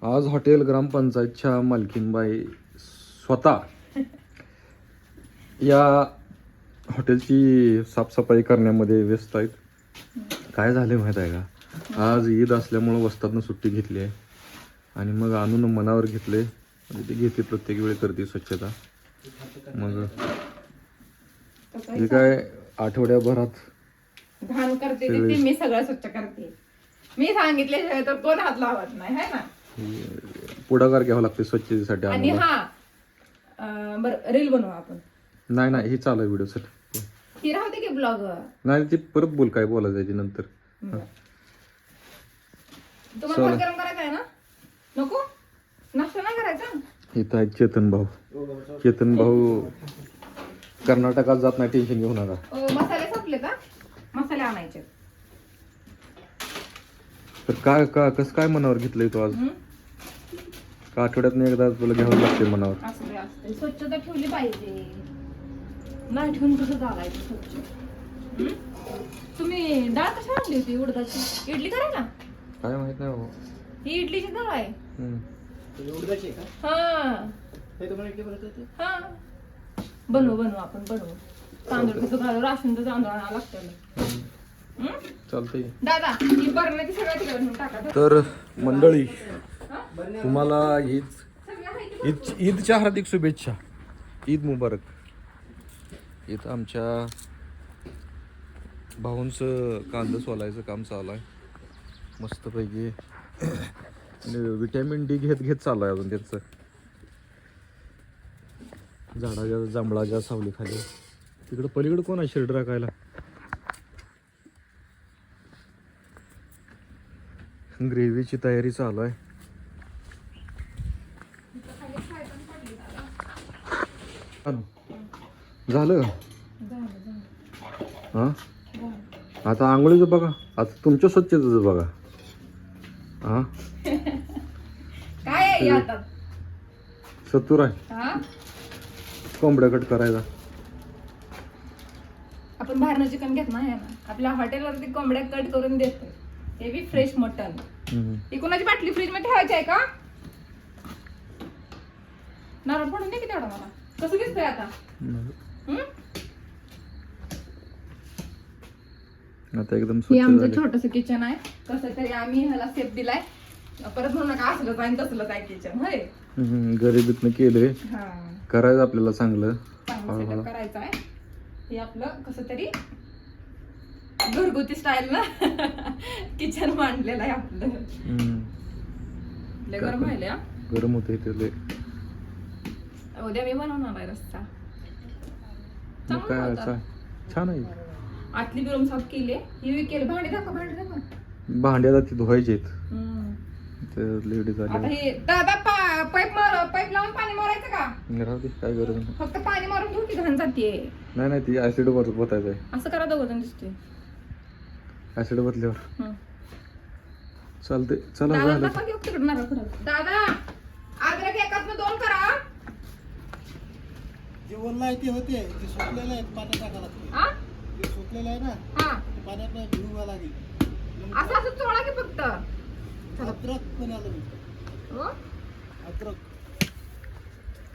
आज हॉटेल ग्रामपंचायतच्या मालकीनबाई स्वतः या हॉटेलची साफसफाई करण्यामध्ये व्यस्त आहेत. काय झाले माहीत आहे का, आज ईद असल्यामुळं वस्तादनं सुट्टी घेतली आहे आणि मग आणून मनावर घेतले. म्हणजे ते घेते प्रत्येक वेळी करते स्वच्छता. मग हे काय आठवड्याभरात घाण करते ती मी सगळं स्वच्छ करते. मी सांगितल्याशिवाय तर कोण हात लावत नाही, है ना. पुढाकार घ्यावा लागते स्वच्छतेसाठी. आणि हा बरं, रील बनवू आपण. नाही हे चालू आहे व्हिडिओसाठी. ही राहते की ब्लॉग. नाही ते परत बोल, काय बोलायचं आहे नंतर. तुम्हाला भात गरम करायचा आहे ना? नको नाश्ता नाही करायचा. इथं आहे चेतन भाऊ. चेतन भाऊ कर्नाटकात जात नाही, टेन्शन घेऊ नका. मसाले संपले का? मसाले आणायचे. तर काय कसं काय मनावर घेतलंय तू आज? का आठवड्यातनं एकदा तुला घ्यावं लागते मनावर? असते स्वच्छता ठेवली पाहिजे. नाही ठेवून कसं चालायचं स्वच्छ. तुम्ही डाळ कशा आणली होती उडदाची? इडली करायला? काय माहित नाही भाऊ. ही इडलीची डाळ आहे. उडदाची आहे का? हा हे तुम्हाला इडली बनवता येते? हा, बनवू आपण बनवू. तांदूळ कसं घालू, राशनचं तांदूळ आणावं लागतं. चालतंय. दादा ही बरण्याची सगळ्या तिकडे नेऊन टाका. तर मंडळी, तुम्हाला ईदच्या हार्दिक शुभेच्छा. ईद मुबारक. इथं आमच्या भाऊंचं कांदा सोलायचं काम चालू आहे मस्तपैकी. विटॅमिन डी घेत चालू आहे अजून त्यांचं. झाडाच्या जांभळाच्या सावलीखाली. तिकडं पलीकडं कोण आहे शेड राखायला? ग्रेव्हीची तयारी चालू आहे. झालं हा. आता आंघोळीचं बघा, आता तुमच्या स्वच्छतेचं बघा. हा काय आहे आता? सत्तूर आहे. कोंबड्या कट करायचा. आपण बाहेरनं चिकन घेत नाही ना, आपल्या हॉटेलवरती कोंबड्या कट करून देतो. ते बी फ्रेश मटन. ही कोणाची बाटली फ्रीज मध्ये ठेवायची आहे का? नारळ फोडून दे की तेवढा मला. कसं दिसतंय आता? आता एकदम हे आमचं छोटस किचन आहे. कसं तरी आम्ही ह्याला सेफ दिलाय. परत म्हणू नका असलं जाईन तसलं आहे किचन. होय, गरिबीतनं केलंय. करायचं आपल्याला चांगलं सेटअप करायचं आहे. हे आपलं कसं तरी घरगुती स्टाईल ना किचन मांडलेलं आहे आपलं. लय गरम व्हायले. गरम होते ते. उद्या मी बनवणार आहे रस्सा. काय छान आहे. आतली बिरूम साफ केली. ही केली. भांडी दाखवा. भांड्याला ती धुवायचे लेडीज आता आले. हे दादा पाईप लावून पाणी मारायचं का? राहू दे, काय गरज नाही. फक्त पाणी मारून ठेव की घाण जाते. नाही ती ऍसिड वर पोतायचं आहे. असं करा दोघं दिसते. ऍसिड बदल्यावर चालते. चला दादा झालं. दाखवा की तिकडं नारळ फोडा. दादा अद्रक एकातनं 2 करा. जे वरला आहे ते होते, जे सुकलेलं आहे पाण्यात टाकावं लागते. हा जे सुकलेलं आहे ना हा, ते पाण्यात भिजवावं लागेल. असं चोळा की फक्त. अद्रक पण आलं मी. हो? अद्रक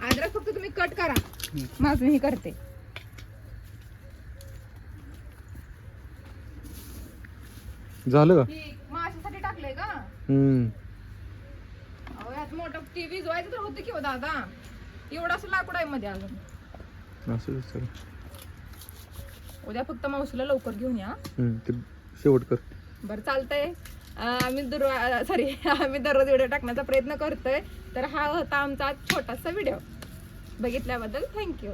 अद्रक फक्त तुम्ही कट करा. माझं हे करते. झालं का? ही माशासाठी टाकलंय का? अहो यात मोठं टीव्ही जोवायचं तर होतं की हो दादा. एवढं असं लाकूड आहे मध्ये अजून. असं उद्या फक्त मावशीला लवकर घेऊन या. ते शेवट कर. बरं चालतंय. आम्ही दररोज व्हिडिओ टाकण्याचा प्रयत्न करतोय. तर हा होता आमचा छोटासा व्हिडिओ. बघितल्याबद्दल थँक्यू.